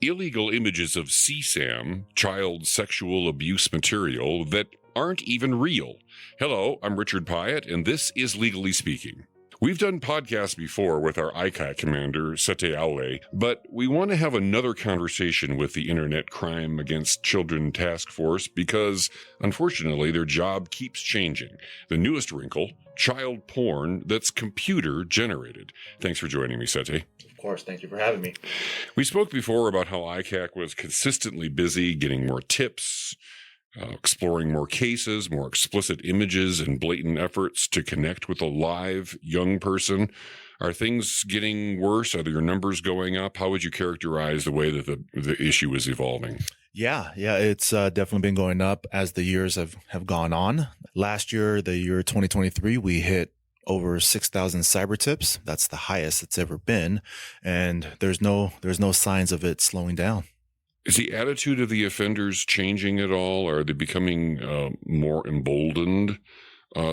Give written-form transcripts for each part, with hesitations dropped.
illegal images of CSAM, child sexual abuse material, that aren't even real. Hello, I'm Richard Pyatt, and this is Legally Speaking. We've done podcasts before with our ICAC Commander, Sete Aulai, but we want to have another conversation with the Internet Crime Against Children Task Force because, unfortunately, their job keeps changing. The newest wrinkle, child porn that's computer-generated. Thanks for joining me, Sete. Of course. Thank you for having me. We spoke before about how ICAC was consistently busy getting more tips, exploring more cases, more explicit images, and blatant efforts to connect with a live young person. Are things getting worse? Are your numbers going up? How would you characterize the way that the issue is evolving? Yeah, it's definitely been going up as the years have gone on. Last year, the year 2023, we hit over 6,000 cyber tips. That's the highest it's ever been. And there's no signs of it slowing down. Is the attitude of the offenders changing at all? Are they becoming more emboldened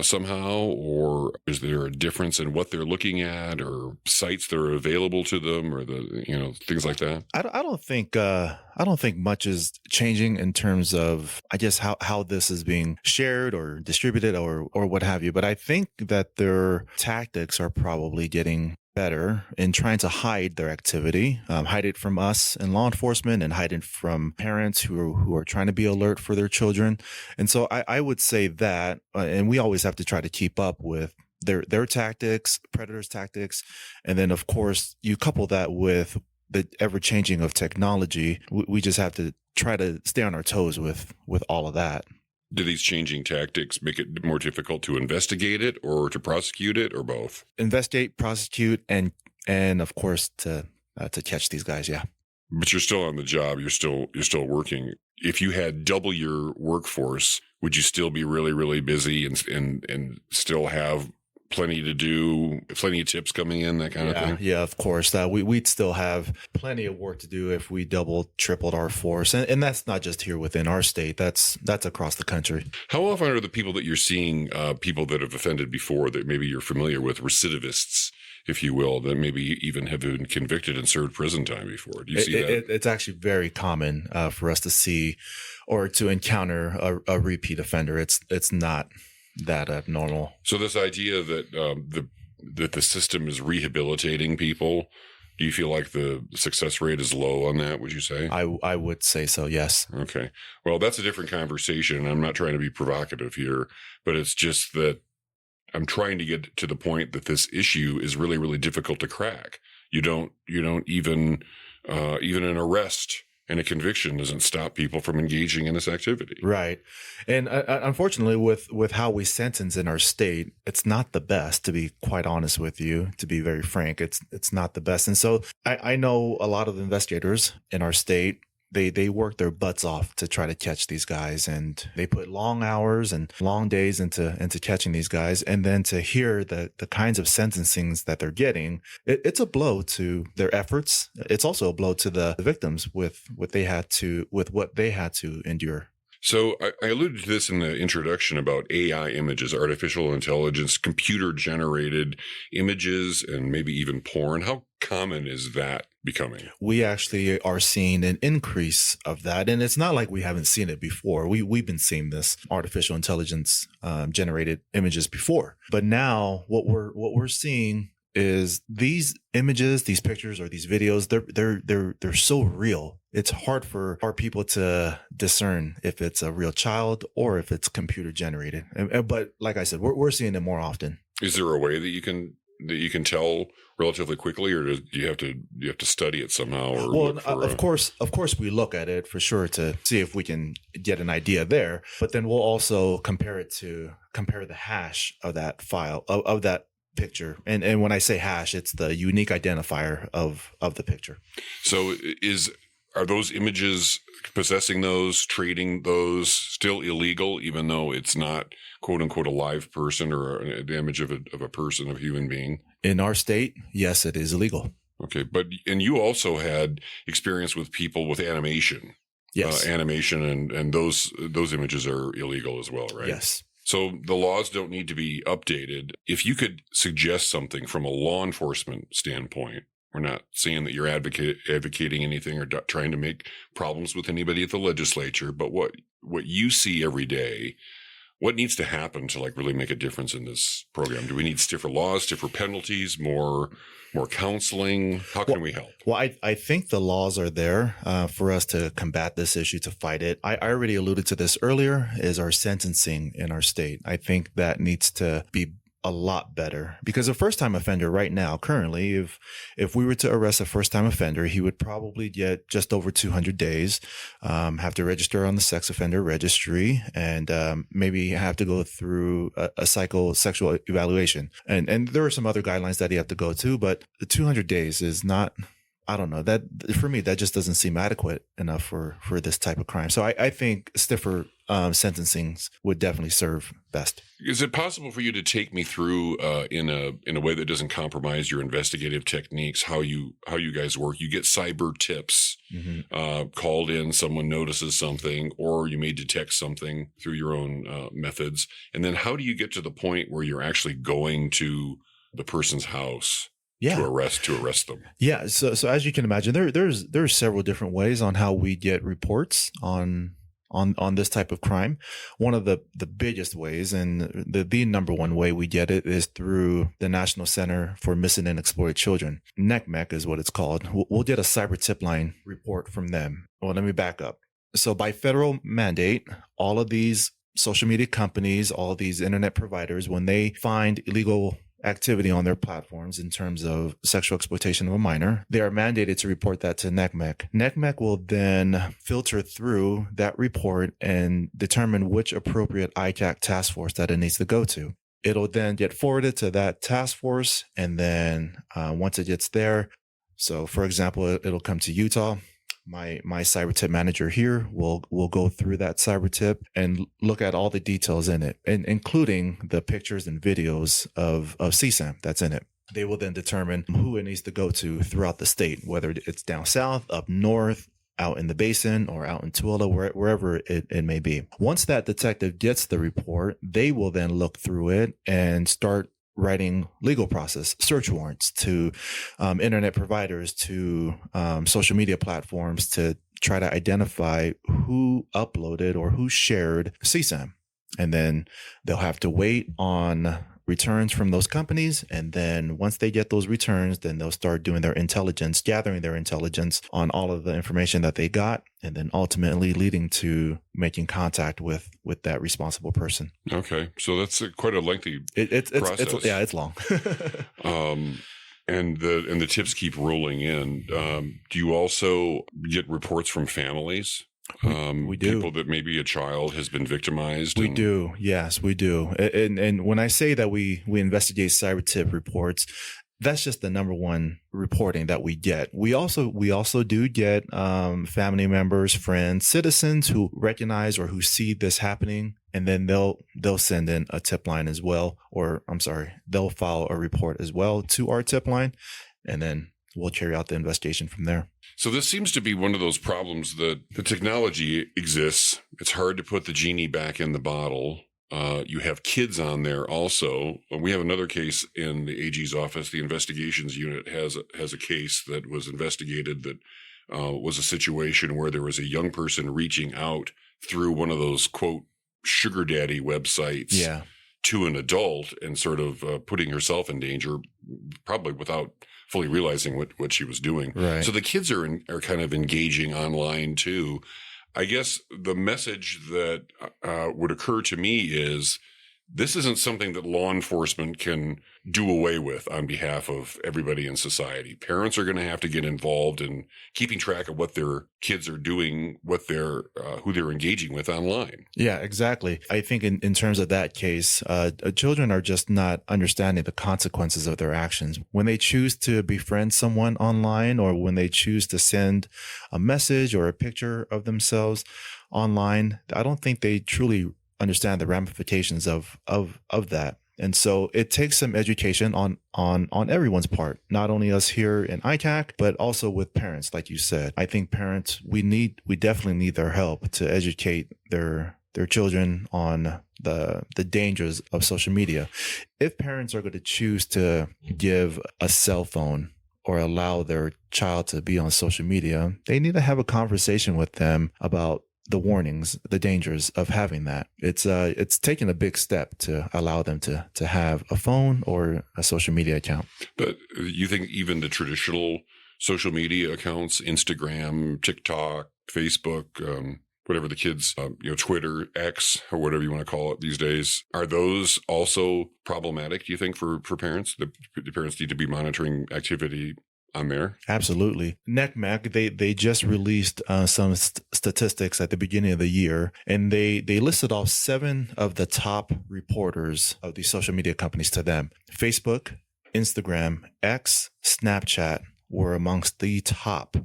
somehow? Or is there a difference in what they're looking at or sites that are available to them or things like that? I don't think much is changing in terms of, I guess, how this is being shared or distributed or what have you. But I think that their tactics are probably getting better in trying to hide their activity, hide it from us and law enforcement, and hide it from parents who are trying to be alert for their children. And so I would say that, and we always have to try to keep up with their tactics, predators' tactics, and then of course you couple that with the ever changing of technology. We just have to try to stay on our toes with all of that. Do these changing tactics make it more difficult to investigate it or to prosecute it, or both? Investigate, prosecute, and of course to catch these guys. Yeah. But you're still on the job. You're still working. If you had double your workforce, would you still be really, really busy and still have plenty to do, plenty of tips coming in, that kind of thing? Yeah, of course. We'd still have plenty of work to do if we tripled our force. And that's not just here within our state. That's across the country. How often are the people that you're seeing, people that have offended before that maybe you're familiar with, recidivists, if you will, that maybe even have been convicted and served prison time before? Do you see that? It's actually very common for us to see or to encounter a repeat offender. It's not that abnormal. So this idea that the system is rehabilitating people, do you feel like the success rate is low on that, would you say? I would say so, yes. Okay. Well, that's a different conversation. I'm not trying to be provocative here, but it's just that I'm trying to get to the point that this issue is really, really difficult to crack. You don't even an arrest and a conviction doesn't stop people from engaging in this activity. Right. And unfortunately, with how we sentence in our state, it's not the best, to be quite honest with you, to be very frank. It's not the best. And so I know a lot of investigators in our state, they work their butts off to try to catch these guys, and they put long hours and long days into catching these guys. And then to hear the kinds of sentencings that they're getting, it's a blow to their efforts. It's also a blow to the victims with what they had to endure. So I alluded to this in the introduction about AI images, artificial intelligence, computer-generated images, and maybe even porn. How common is that becoming? We actually are seeing an increase of that, and it's not like we haven't seen it before. We've been seeing this artificial intelligence generated images before, but now what we're seeing is these images, these pictures, or these videos. They're so real. It's hard for our people to discern if it's a real child or if it's computer generated. But like I said, we're seeing it more often. Is there a way that you can tell relatively quickly, or do you have to study it somehow? Or well, of course, we look at it for sure to see if we can get an idea there. But then we'll also compare the hash of that file of that picture. And when I say hash, it's the unique identifier of the picture. So are those images, possessing those, trading those, still illegal, even though it's not quote unquote a live person or an image of a person, of a human being? In our state, yes, it is illegal. Okay. And you also had experience with people with animation. Yes. Animation and those images are illegal as well, right? Yes. So the laws don't need to be updated. If you could suggest something from a law enforcement standpoint We're not saying that you're advocating anything or trying to make problems with anybody at the legislature, but what you see every day, what needs to happen to like really make a difference in this program? Do we need stiffer laws, stiffer penalties, more counseling? How can we help? Well, I think the laws are there for us to combat this issue, to fight it. I already alluded to this earlier, is our sentencing in our state. I think that needs to be a lot better, because a first-time offender right now, currently, if we were to arrest a first-time offender, he would probably get just over 200 days, have to register on the sex offender registry, and maybe have to go through a psychosexual evaluation. And there are some other guidelines that you have to go to, but the 200 days is not, I don't know, that for me, that just doesn't seem adequate enough for this type of crime. So I think stiffer sentencings would definitely serve best. Is it possible for you to take me through in a way that doesn't compromise your investigative techniques, how you guys work? You get cyber tips called in, someone notices something, or you may detect something through your own methods. And then how do you get to the point where you're actually going to the person's house? Yeah. To arrest them. Yeah. So as you can imagine, there's several different ways on how we get reports on this type of crime. One of the biggest ways, and the number one way we get it, is through the National Center for Missing and Exploited Children. NCMEC is what it's called. We'll get a cyber tip line report from them. Well, let me back up. So by federal mandate, all of these social media companies, all of these internet providers, when they find illegal activity on their platforms in terms of sexual exploitation of a minor, they are mandated to report that to NCMEC. NCMEC will then filter through that report and determine which appropriate ICAC task force that it needs to go to. It'll then get forwarded to that task force, and then once it gets there, so for example, it'll come to Utah. My cyber tip manager here will go through that cyber tip and look at all the details in it, and including the pictures and videos of CSAM that's in it. They will then determine who it needs to go to throughout the state, whether it's down south, up north, out in the basin, or out in Tooele, wherever it may be. Once that detective gets the report, they will then look through it and start writing legal process, search warrants to internet providers, to social media platforms, to try to identify who uploaded or who shared CSAM. And then they'll have to wait on returns from those companies. And then once they get those returns, then they'll start doing their intelligence, gathering their intelligence on all of the information that they got, and then ultimately leading to making contact with that responsible person. Okay. So that's quite a lengthy process. It's long. And the tips keep rolling in. Do you also get reports from families? We do. People that maybe a child has been victimized. We do. Yes, we do. And when I say that we investigate cyber tip reports, that's just the number one reporting that we get. We also do get family members, friends, citizens who recognize or who see this happening, and then they'll send in a tip line as well, or they'll file a report as well to our tip line, and then we'll carry out the investigation from there. So this seems to be one of those problems that the technology exists. It's hard to put the genie back in the bottle. You have kids on there also. We have another case in the AG's office. The investigations unit has a case that was investigated that was a situation where there was a young person reaching out through one of those, quote, sugar daddy websites to an adult and sort of putting herself in danger, probably without fully realizing what she was doing. Right. So the kids are kind of engaging online too. I guess the message that would occur to me is this isn't something that law enforcement can do away with on behalf of everybody in society. Parents are going to have to get involved in keeping track of what their kids are doing, what they're who they're engaging with online. Yeah, exactly. I think in terms of that case, children are just not understanding the consequences of their actions. When they choose to befriend someone online, or when they choose to send a message or a picture of themselves online, I don't think they truly understand the ramifications of that. And so it takes some education on everyone's part, not only us here in ICAC, but also with parents. Like you said, I think parents, we definitely need their help to educate their children on the dangers of social media. If parents are going to choose to give a cell phone or allow their child to be on social media, they need to have a conversation with them about the warnings, the dangers of having that. It's taken a big step to allow them to have a phone or a social media account. But you think even the traditional social media accounts, Instagram, TikTok, Facebook, whatever the kids, Twitter, X, or whatever you want to call it these days, are those also problematic, do you think, for parents? The parents need to be monitoring activity on there? Absolutely. NCMEC, they just released some statistics at the beginning of the year, and they listed off 7 of the top reporters of these social media companies to them. Facebook, Instagram, X, Snapchat were amongst the top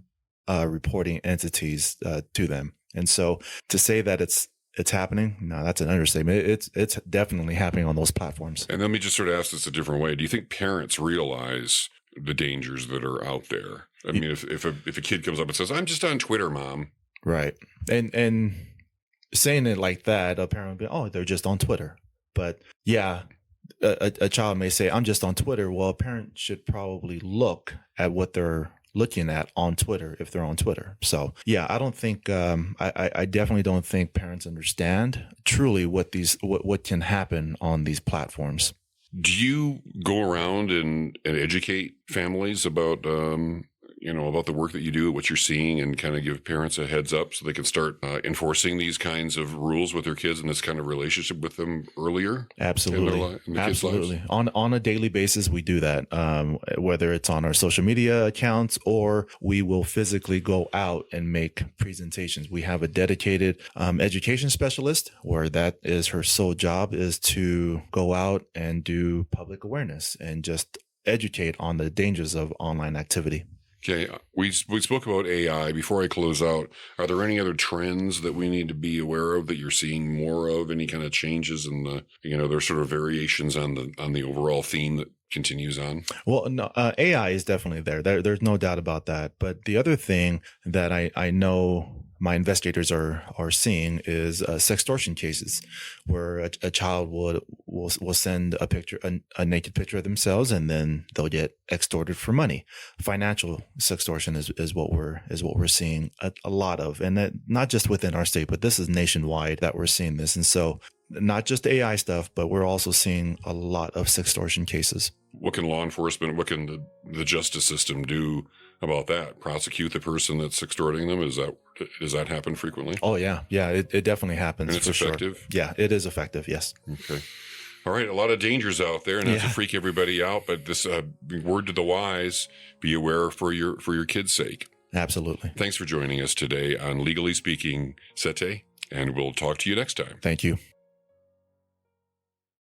reporting entities to them. And so to say that it's happening, no, that's an understatement. It's definitely happening on those platforms. And let me just sort of ask this a different way. Do you think parents realize the dangers that are out there? I mean, if a kid comes up and says, "I'm just on Twitter, Mom," right, and saying it like that, a parent will be, "Oh, they're just on Twitter." But yeah, a child may say, "I'm just on Twitter." Well, a parent should probably look at what they're looking at on Twitter if they're on Twitter. So yeah, I don't think I definitely don't think parents understand truly what can happen on these platforms. Do you go around and educate families about about the work that you do, what you're seeing, and kind of give parents a heads up so they can start enforcing these kinds of rules with their kids and this kind of relationship with them earlier? Absolutely. In the Absolutely. kids' lives? On a daily basis, we do that, whether it's on our social media accounts or we will physically go out and make presentations. We have a dedicated education specialist where that is her sole job, is to go out and do public awareness and just educate on the dangers of online activity. Okay, we spoke about AI. Before I close out, are there any other trends that we need to be aware of that you're seeing more of? Any kind of changes in the, there's sort of variations on the overall theme that continues on? Well, no, AI is definitely there. There's no doubt about that. But the other thing that I know my investigators are seeing is sextortion cases, where a child will send a picture, a naked picture of themselves, and then they'll get extorted for money. Financial sextortion is what we're seeing a lot of, and that not just within our state, but this is nationwide that we're seeing this. And so not just AI stuff, but we're also seeing a lot of sextortion cases. What can law enforcement, what can the justice system do about that? Prosecute the person that's extorting them? Does that happen frequently? Oh yeah. It definitely happens. And it's effective? Sure. Yeah, it is effective. Yes. Okay. All right. A lot of dangers out there, and not to freak everybody out, but this word to the wise: be aware for your kids' sake. Absolutely. Thanks for joining us today on Legally Speaking, Sete, and we'll talk to you next time. Thank you.